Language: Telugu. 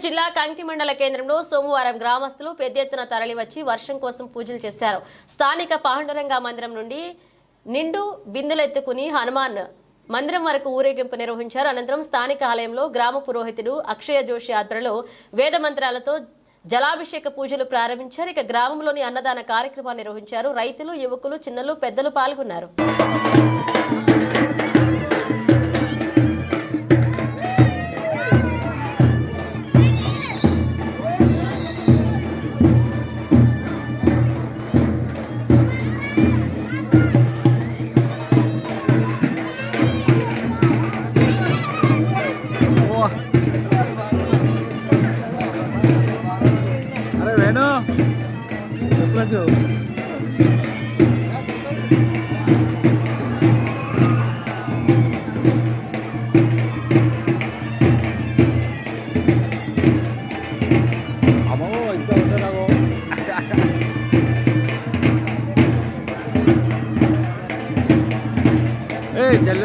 జిల్లా కంకి మండల కేంద్రంలో సోమవారం గ్రామస్తులు పెద్ద ఎత్తున తరలివచ్చి వర్షం కోసం పూజలు చేశారు. స్థానిక పాండురంగ మందిరం నుండి నిండు బిందెలెత్తుకుని హనుమాన్ మందిరం వరకు ఊరేగింపు నిర్వహించారు. అనంతరం స్థానిక ఆలయంలో గ్రామ పురోహితుడు అక్షయ జోషి ఆధ్వర్యంలో వేద మంత్రాలతో జలాభిషేక పూజలు ప్రారంభించారు. ఇక గ్రామంలోని అన్నదాన కార్యక్రమాన్ని నిర్వహించారు. రైతులు, యువకులు, చిన్నలు, పెద్దలు పాల్గొన్నారు. अरे वेणु अमो इंका उंटनागो ए चल